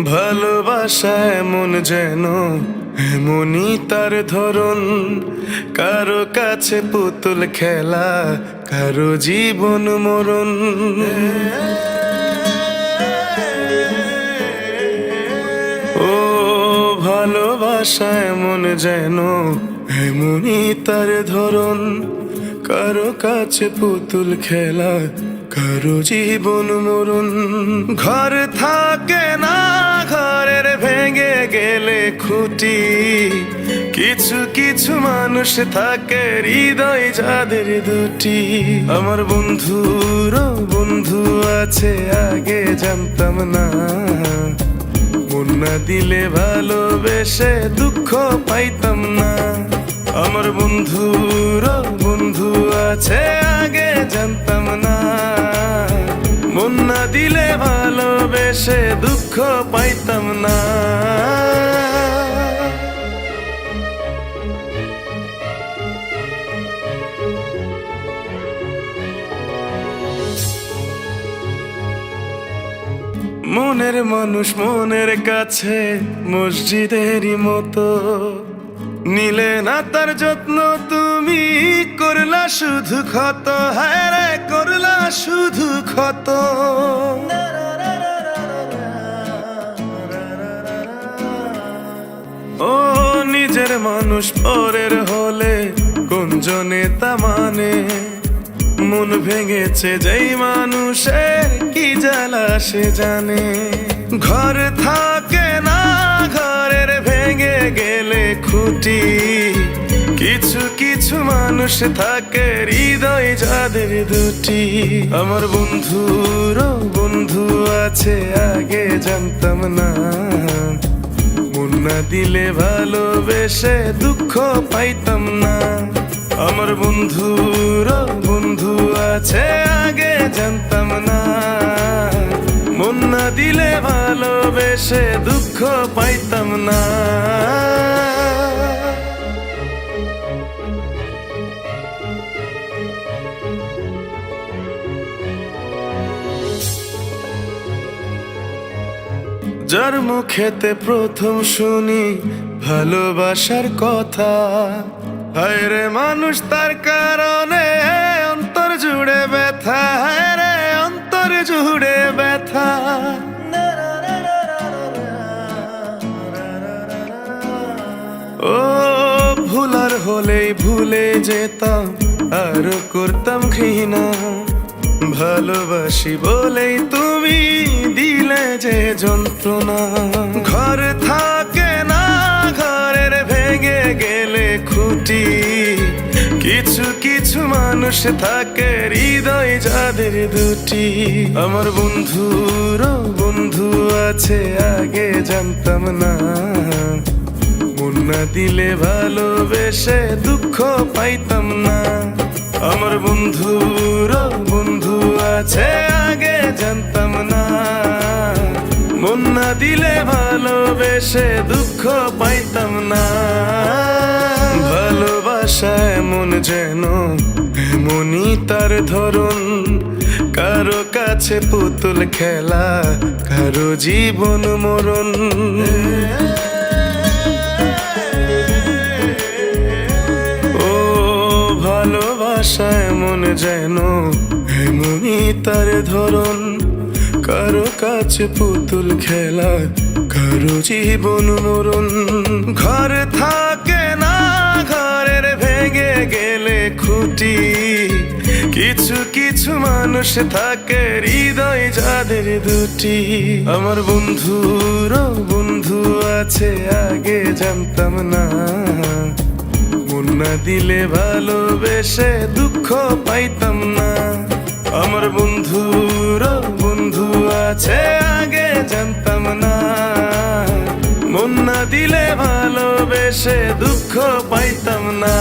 ভালোবাসা এমন যেন এমনই তার ধরন, কারো কাছে পুতুল খেলা, কারো জীবন মরণ। ও ভালোবাসা এমন যেন এমনই তার ধরন, কারো কাছে পুতুল খেলা, কারো জীবন মরণ। ঘর থাকে না, ঘরের ভেঙে গেলে খুঁটি, কিছু কিছু মানুষ থাকে হৃদয় যাদের দুটি। আমার বন্ধুর বন্ধু আছে আগে জানতাম না, মন না দিলে ভালোবেসে দুঃখ পাইতাম না। আমার বন্ধুর বন্ধু আছে আগে জানতাম না, মন না দিলে ভালোবেসে দুঃখ পাইতাম না। মনের মানুষ মনের কাছে মসজিদেরই মতো, নিলে না তার যত্ন তুমি, করলা শুধু ক্ষত। হায় রে করলা শুধু ক্ষত। ও নিজের মানুষ পরের হলে কোন জনে তা মানে, মন ভেঙেছে যেই মানুষের কি জ্বালা সে জানে। ঘর থাকে না, ঘরের ভেঙে গেলে খুঁটি, কিছু কিছু মানুষ থাকে হৃদয় যাদের দুটি। আমার বন্ধুর বন্ধু আছে আগে জানতাম না, মন না দিলে ভালোবেসে দুঃখ পাইতাম না। আমার বন্ধুর বন্ধু আছে আগে জানতাম না, মন না দিলে ভালোবেসে দুঃখ পাইতাম না। যার মুখেতে প্রথম শুনি ভালোবাসার কথা, হায় রে মানুষ তার কারণে অন্তর জুড়ে ব্যথা। হায় রে অন্তর জুড়ে ব্যথা। ও ভুলার হলেই ভুলে যেতাম, আরো করতাম ঘৃণা। ভালোবাসি বলেই তুমি দিলে যে যন্ত্রণা। ঘর থাকে না, ঘরের ভেঙে গেলে খুঁটি, কিছু কিছু মানুষ থাকে হৃদয় যাদের দুটি। আমার বন্ধুর বন্ধু আছে আগে জানতাম না, মন না দিলে ভালোবেসে দুঃখ পাইতাম না। আমার বন্ধুর বন্ধু আছে আগে জানতাম না, মন না দিলে ভালোবেসে দুঃখ পাইতাম না। ভালোবাসা এমন যেন এমনই তার ধরন, কারো কাছে পুতুল খেলা, কারো জীবন মরণ। ভালোবাসা এমন যেন এমনই তার ধরন, কারো কাছে পুতুল খেলা, কারো জীবন মরণ। ঘর থাকে না, ঘরের ভেঙে গেলে খুঁটি, কিছু কিছু মানুষ থাকে হৃদয় যাদের দুটি। আমার বন্ধুর বন্ধু আছে আগে জানতাম না, মন না দিলে ভালোবেসে দুঃখ পাইতাম না। আমার বন্ধুর বন্ধু আছে আগে জানতাম না, মন না দিলে ভালোবেসে দুঃখ পাইতাম না।